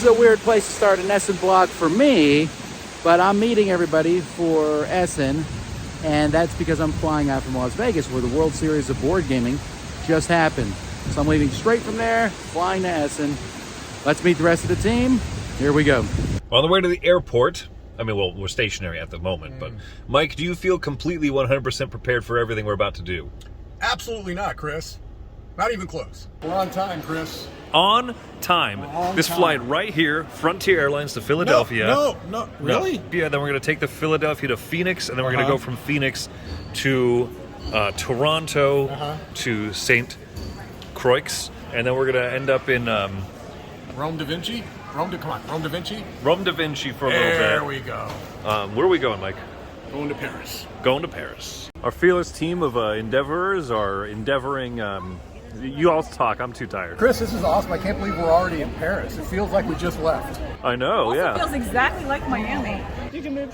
is a weird place to start an Essen vlog for me, but I'm meeting everybody for Essen, and that's because I'm flying out from Las Vegas where the World Series of Board Gaming just happened. So I'm leaving straight from there, flying to Essen. Let's meet the rest of the team. Here we go. On the way to the airport, I mean, well, we're stationary at the moment, but Mike, do you feel completely 100% prepared for everything we're about to do? Absolutely not, Chris. Not even close. We're on time, Chris. On time. This flight right here, Frontier Airlines to Philadelphia. No, really? No. Yeah, then we're going to take the Philadelphia to Phoenix, and then we're going to go from Phoenix to Toronto to St. Croix, and then we're going to end up in Rome da Vinci? Rome da Vinci? Rome da Vinci for a little bit. There we go. Where are we going, Mike? Going to Paris. Going to Paris. Our fearless team of endeavorers are endeavoring. You all talk. I'm too tired. Chris, this is awesome. I can't believe we're already in Paris. It feels like we just left. I know, also yeah. feels exactly like Miami.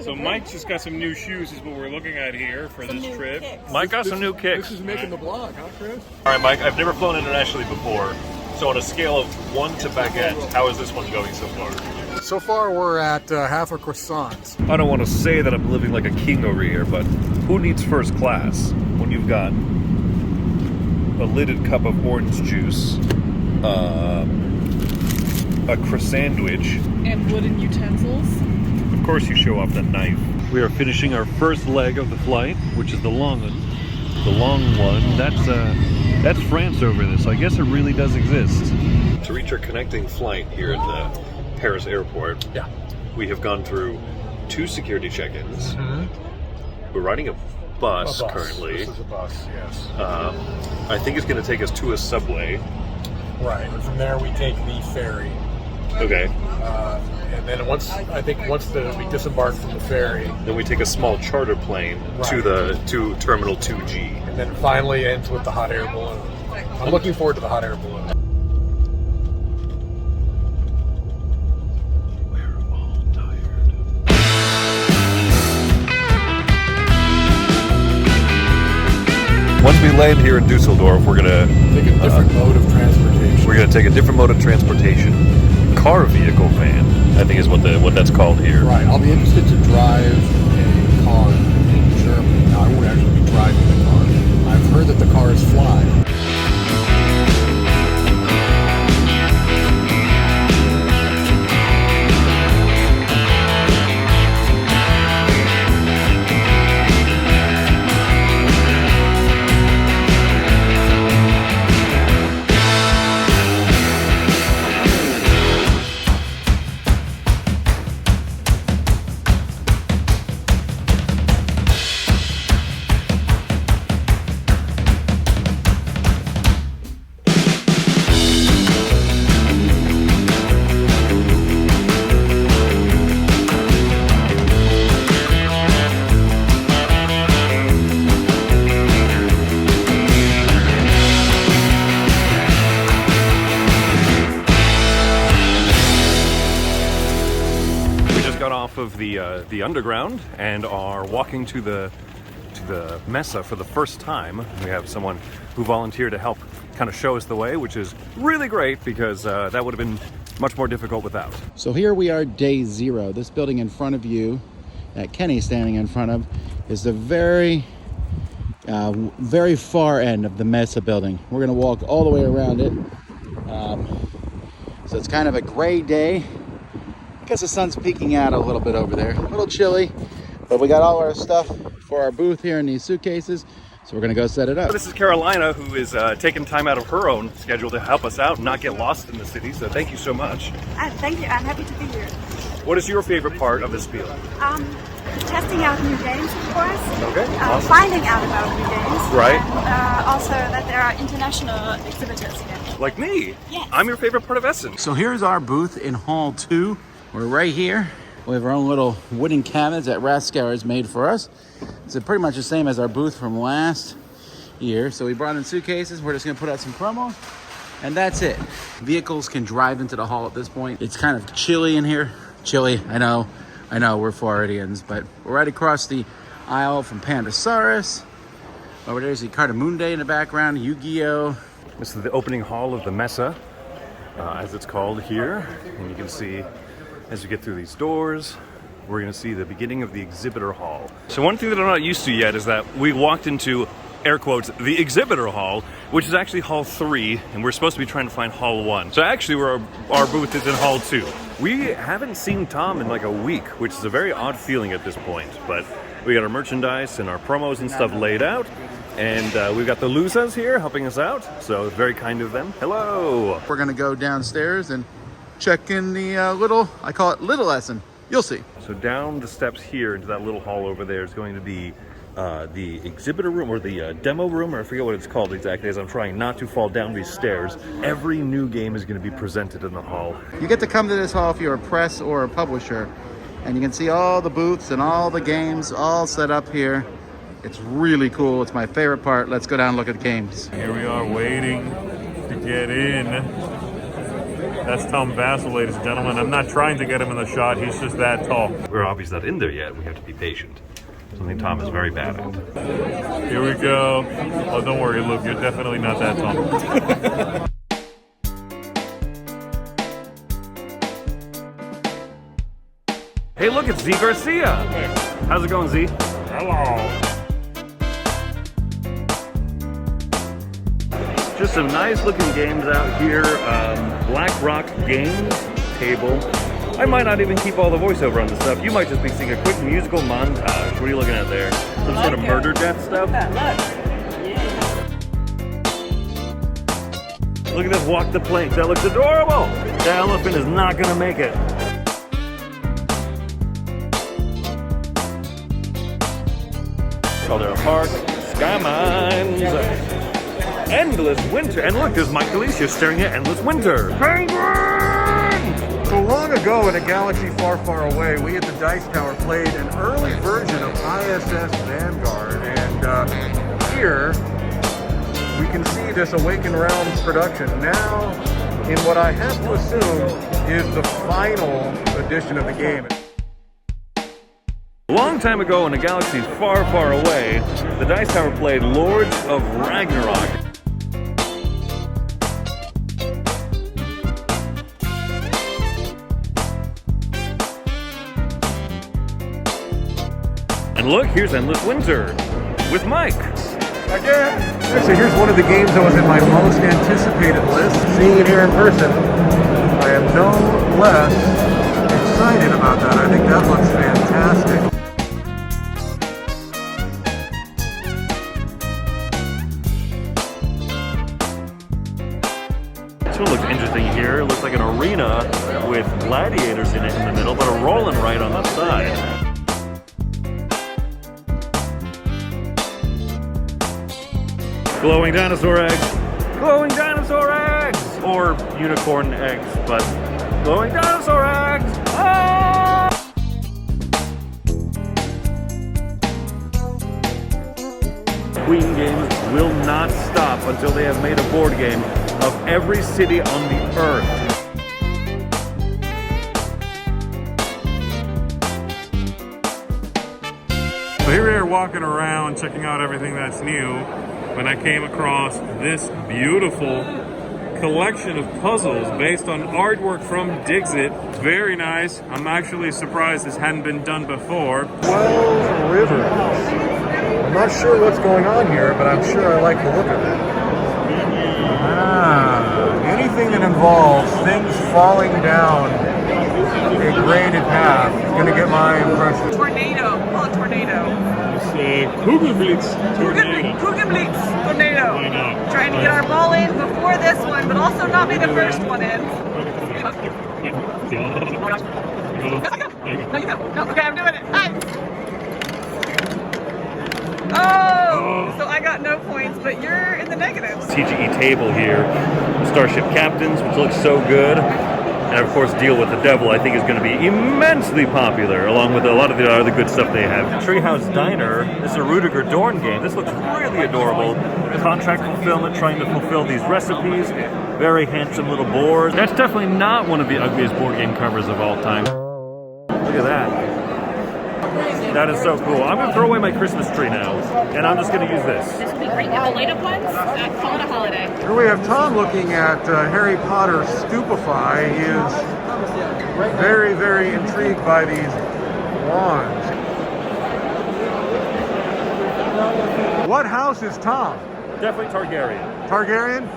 So Mike's just got some new shoes is what we're looking at here for this trip. Kicks. Mike got some new kicks. This is making the vlog, huh, Chris? All right, Mike, I've never flown internationally before. So on a scale of 1 to baguette, how is this one going so far? So far, we're at half a croissant. I don't want to say that I'm living like a king over here, but who needs first class when you've got a lidded cup of orange juice, a croissant And wooden utensils. of course you show off the knife. We are finishing our first leg of the flight, which is the long one. The long one, that's France over this, so I guess it really does exist. To reach our connecting flight here at the Paris airport, we have gone through 2 security check-ins. We're riding a bus currently. This is a bus, yes. I think it's going to take us to a subway. Right, and from there we take the ferry. Okay. And then once we disembark from the ferry, Then we take a small charter plane to Terminal 2G. and then finally ends with the hot air balloon. I'm looking forward to the hot air balloon. We're all tired. Once we land here in Dusseldorf, we're gonna Take a different mode of transportation. we're gonna take a different mode of transportation. Car vehicle van, I think is what that's called here. Right, I'll be interested to drive a car in Germany. Now, I won't actually be driving the car. I've heard that the cars fly. Of the underground and are walking to the Messe for the first time. We have someone who volunteered to help kind of show us the way, which is really great because that would have been much more difficult without. So here we are, day 0. This building in front of you, that Kenny's standing in front of, is the very far end of the Messe building. We're gonna walk all the way around it. So it's kind of a gray day. I guess the sun's peeking out a little bit over there. A little chilly, but we got all our stuff for our booth here in these suitcases. So we're gonna go set it up. This is Carolina, who is taking time out of her own schedule to help us out and not get lost in the city. So thank you so much. Thank you. I'm happy to be here. What is your favorite part of the Spiel? Testing out new games, of course. Okay, awesome. Finding out about new games. Right. And also that there are international exhibitors here. Like me. Yes. I'm your favorite part of Essen. So here's our booth in Hall 2. We're right here. We have our own little wooden cabinets that Raskauer has made for us. It's pretty much the same as our booth from last year. So we brought in suitcases. We're just gonna put out some promos, and that's it. Vehicles can drive into the hall at this point. It's kind of chilly in here. Chilly, I know, we're Floridians, but we're right across the aisle from Pandasaurus. Over there's the Cardamundi in the background, Yu-Gi-Oh! This is the opening hall of the Messe. as it's called here. And you can see as you get through these doors, we're going to see the beginning of the exhibitor hall. So one thing that I'm not used to yet is that we walked into, air quotes, the exhibitor hall, which is actually hall 3, and we're supposed to be trying to find hall 1. So actually our booth is in hall 2. We haven't seen Tom in like a week, which is a very odd feeling at this point, but we got our merchandise and our promos and stuff laid out, and we've got the Losas here helping us out, so very kind of them. Hello! We're gonna go downstairs and check in the little, I call it Little Essen. You'll see. So down the steps here into that little hall over there is going to be the exhibitor room, or the demo room, or I forget what it's called exactly, as I'm trying not to fall down these stairs. Every new game is going to be presented in the hall. You get to come to this hall if you're a press or a publisher, and you can see all the booths and all the games all set up here. It's really cool. It's my favorite part. Let's go down and look at the games. Here we are waiting to get in. That's Tom Vassell, ladies and gentlemen. I'm not trying to get him in the shot. He's just that tall. We're obviously not in there yet. We have to be patient. Something Tom is very bad at. Here we go. Oh, don't worry, Luke. You're definitely not that tall. Hey, look, it's Z Garcia. How's it going, Z? Hello. Just some nice looking games out here. Black Rock Games table. I might not even keep all the voiceover on this stuff. You might just be seeing a quick musical montage. What are you looking at there? Some sort of murder death stuff? Look at this walk the plank. That looks adorable. The elephant is not gonna make it. Caldera Park, Sky Mines, Endless Winter. And look, there's Mike Alicia staring at Endless Winter. Penguin! So long ago in a galaxy far, far away, we at the Dice Tower played an early version of ISS Vanguard, and here we can see this Awaken Realms production now in what I have to assume is the final edition of the game. A long time ago in a galaxy far, far away, the Dice Tower played Lords of Ragnarok. And look, here's Endless Winter with Mike. Again! So here's one of the games that was in my most anticipated list. Seeing it here in person, I am no less excited about that. I think that looks fantastic. This one looks interesting here. It looks like an arena with gladiators in it in the middle, but a rolling right on the side. Glowing dinosaur eggs. Glowing dinosaur eggs! Or unicorn eggs, but glowing dinosaur eggs! Ah! Queen Games will not stop until they have made a board game of every city on the earth. So here we are walking around, checking out everything that's new, when I came across this beautiful collection of puzzles based on artwork from Dixit. Very nice. I'm actually surprised this hadn't been done before. 12 rivers. I'm not sure what's going on here, but I'm sure I like the look of it. Anything that involves things falling down a graded path is going to get my impression. Tornado. Call it tornado. Kugelblitz tornado. Kugelblitz tornado. Why not? Trying to get our ball in before this one, but also not be the first one in. No, you go. No, okay, I'm doing it. Hi. Oh, so I got no points, but you're in the negatives. TGE table here. Starship Captains, which looks so good. And of course, Deal with the Devil, I think, is going to be immensely popular, along with a lot of the other good stuff they have. Treehouse Diner, this is a Rudiger Dorn game. This looks really adorable. Contract fulfillment, trying to fulfill these recipes. Very handsome little board. That's definitely not one of the ugliest board game covers of all time. Look at that. That is so cool. I'm going to throw away my Christmas tree now, and I'm just going to use this. This would be great. The light up ones, call it a holiday. Here we have Tom looking at Harry Potter Stupefy. He is very, very intrigued by these wands. What house is Tom? Definitely Targaryen. Targaryen?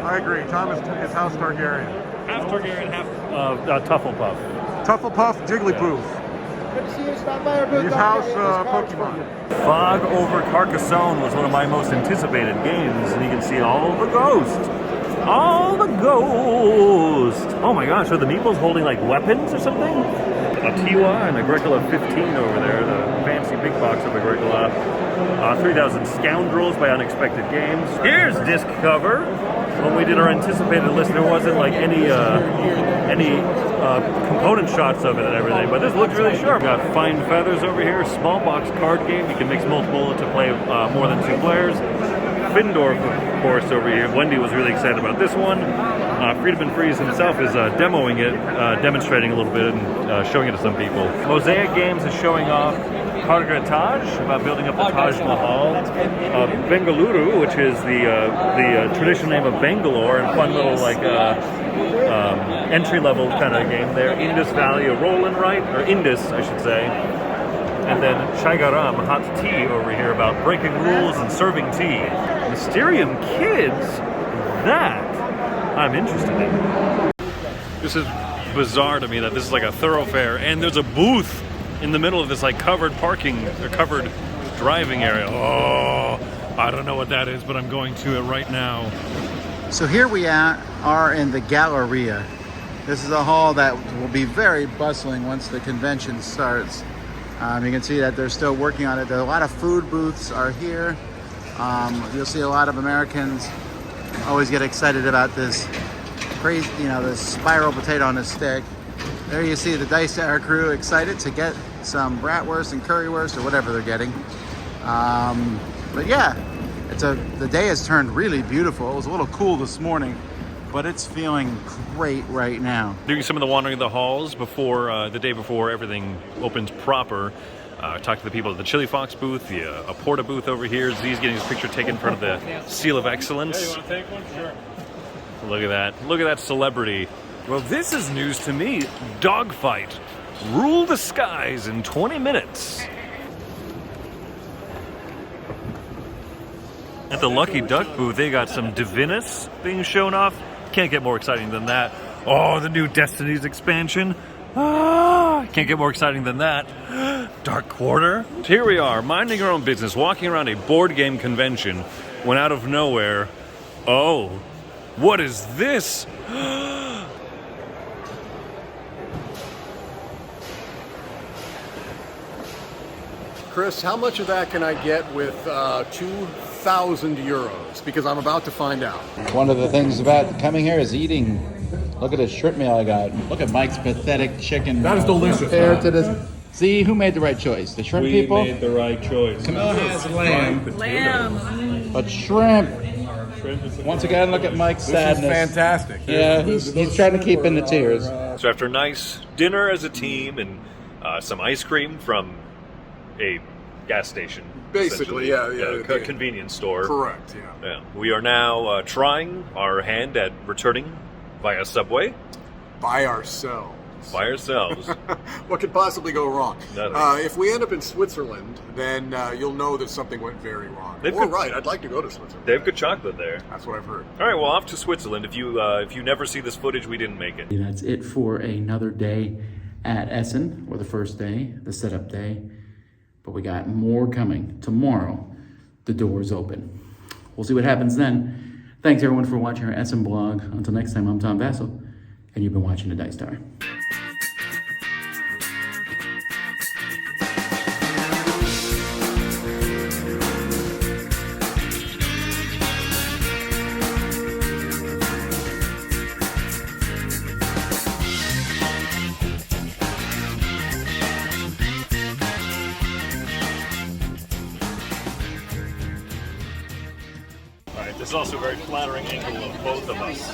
I agree. Tom is House Targaryen. Half Targaryen, half Tufflepuff. Tufflepuff, Jigglypuff. Good to see you. Stop by our booth. He's House Pokemon. Fog over Carcassonne was one of my most anticipated games, and you can see all the ghosts. All the ghosts! Oh my gosh, are the meeples holding like weapons or something? A Tiwa and Agricola 15 over there, the fancy big box of Agricola. 3,000 Scoundrels by Unexpected Games. Here's disc cover. When we did our anticipated list, there wasn't like any component shots of it and everything, but this looks really sharp. Got Fine Feathers over here, small box card game. You can mix multiple to play more than 2 players. Findorf, of course, over here. Wendy was really excited about this one. Friedman Freeze himself is demoing it, demonstrating a little bit and showing it to some people. Mosaic Games is showing off Karga Taj, about building up the Taj Mahal. Bengaluru, which is the traditional name of Bangalore, and fun little like entry-level kind of game there. Indus Valley, a roll and write, or Indus, I should say. And then Chai Garam, hot tea over here about breaking rules and serving tea. Mysterium Kids, that I'm interested in. This is bizarre to me that this is like a thoroughfare and there's a booth in the middle of this like covered parking or covered driving area. Oh, I don't know what that is, but I'm going to it right now. So here we are in the Galleria. This is a hall that will be very bustling once the convention starts. You can see that they're still working on it. There are a lot of food booths are here. You'll see a lot of Americans always get excited about this crazy, this spiral potato on a stick. There you see the Dice Tower crew excited to get some bratwurst and currywurst or whatever they're getting. But yeah, the day has turned really beautiful. It was a little cool this morning, but it's feeling great right now. Doing some of the wandering of the halls before the day before everything opens proper. Talk to the people at the Chili Fox booth, the Aporta booth over here. Z's getting his picture taken in front of the Seal of Excellence. Hey, you want to take one? Sure. Look at that. Look at that celebrity. Well, this is news to me. Dogfight. Rule the skies in 20 minutes. At the Lucky Duck booth, they got some Divinus being shown off. Can't get more exciting than that. Oh, the new Destinies expansion. Can't get more exciting than that. Dark Quarter. Here we are, minding our own business, walking around a board game convention, when out of nowhere, oh, what is this? Chris, how much of that can I get with 2,000 euros? Because I'm about to find out. One of the things about coming here is eating. Look at the shrimp meal I got. Look at Mike's pathetic chicken. That is delicious. Compared to this. See, who made the right choice? The shrimp people? We made the right choice. Camilla has lamb. Lamb. But shrimp. Once again, look at Mike's sadness. This is fantastic. Yeah, he's trying to keep in the tears. So after a nice dinner as a team and some ice cream from a gas station. Basically, essentially. A convenience store. Correct, Yeah. We are now trying our hand at returning via subway. By ourselves. By ourselves. What could possibly go wrong? Nothing. If we end up in Switzerland, then you'll know that something went very wrong. Right, I'd like to go to Switzerland. They have good chocolate there. That's what I've heard. All right, well, off to Switzerland. If you never see this footage, we didn't make it. That's it for another day at Essen, or the first day, the setup day. But we got more coming. Tomorrow, the doors open. We'll see what happens then. Thanks everyone for watching our Essen blog. Until next time, I'm Tom Bassel, and you've been watching the Dice Tower. All right, this is also a very flattering angle of both of us.